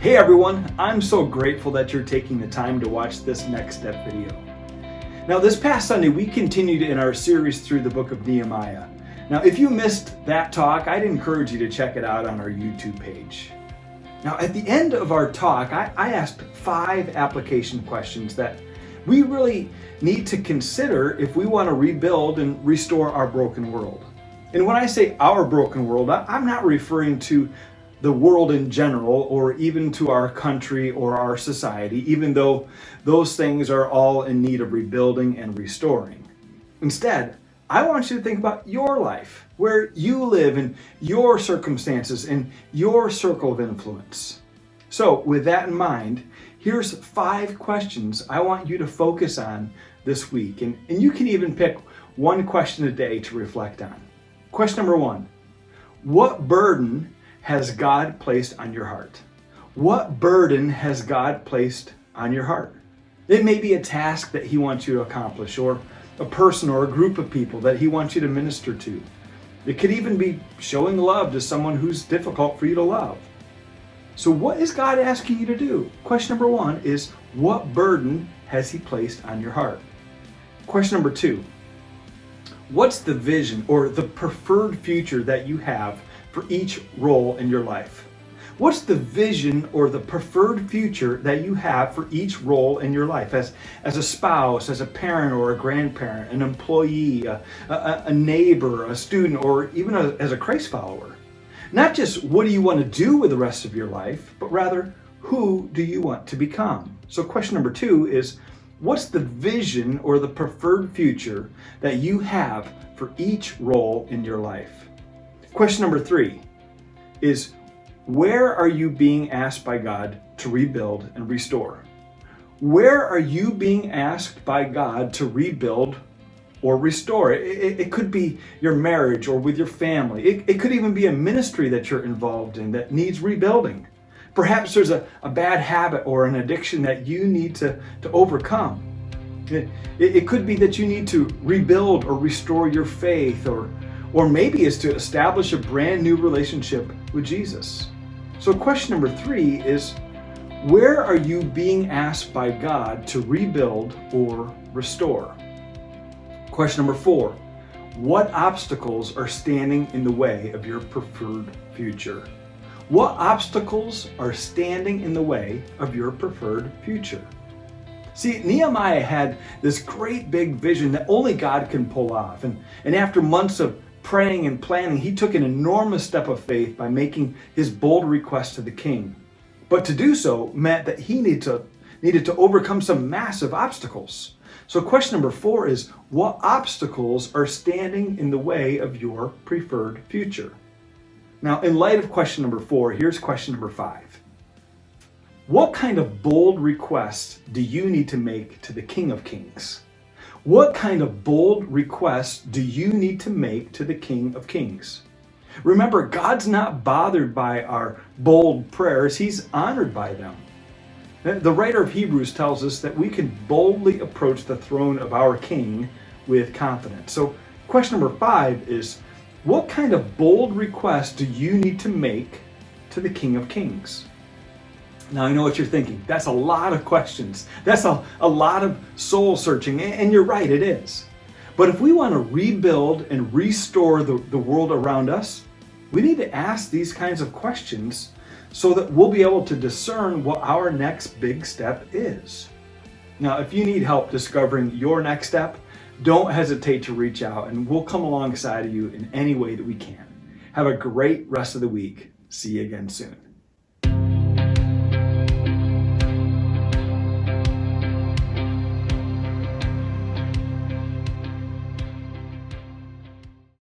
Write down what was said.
Hey everyone, I'm so grateful that you're taking the time to watch this Next Step video. Now this past Sunday we continued in our series through the book of Nehemiah. Now if you missed that talk, I'd encourage you to check it out on our YouTube page. Now at the end of our talk, I asked 5 application questions that we really need to consider if we want to rebuild and restore our broken world. And when I say our broken world, I'm not referring to the world in general, or even to our country or our society, even though those things are all in need of rebuilding and restoring. Instead, I want you to think about your life, where you live and your circumstances and your circle of influence. So with that in mind, here's 5 questions I want you to focus on this week. And you can even pick one question a day to reflect on. Question number 1, what burden has God placed on your heart? What burden has God placed on your heart? It may be a task that He wants you to accomplish, or a person or a group of people that He wants you to minister to. It could even be showing love to someone who's difficult for you to love. So what is God asking you to do? Question number 1 is, what burden has He placed on your heart? Question number 2, what's the vision or the preferred future that you have for each role in your life? What's the vision or the preferred future that you have for each role in your life, as a spouse, as a parent or a grandparent, an employee, a neighbor, a student, or even as a Christ follower? Not just what do you want to do with the rest of your life, but rather who do you want to become? So question number 2 is, what's the vision or the preferred future that you have for each role in your life? Question number 3 is, where are you being asked by God to rebuild and restore? Where are you being asked by God to rebuild or restore? It could be your marriage or with your family. It could even be a ministry that you're involved in that needs rebuilding. Perhaps there's a bad habit or an addiction that you need to overcome. It could be that you need to rebuild or restore your faith, or maybe it's to establish a brand new relationship with Jesus. So question number 3 is, where are you being asked by God to rebuild or restore? Question number 4, what obstacles are standing in the way of your preferred future? What obstacles are standing in the way of your preferred future? See, Nehemiah had this great big vision that only God can pull off. And after months of praying and planning, he took an enormous step of faith by making his bold request to the king. But to do so meant that he needed to overcome some massive obstacles. So question number 4 is, what obstacles are standing in the way of your preferred future? Now, in light of question number 4, here's question number 5. What kind of bold requests do you need to make to the King of Kings? What kind of bold requests do you need to make to the King of Kings? Remember, God's not bothered by our bold prayers. He's honored by them. The writer of Hebrews tells us that we can boldly approach the throne of our King with confidence. So question number 5 is, what kind of bold requests do you need to make to the King of Kings? Now I know what you're thinking. That's a lot of questions. That's a lot of soul searching, and you're right, it is. But if we want to rebuild and restore the world around us, we need to ask these kinds of questions so that we'll be able to discern what our next big step is. Now, if you need help discovering your next step, don't hesitate to reach out, and we'll come alongside of you in any way that we can. Have a great rest of the week. See you again soon.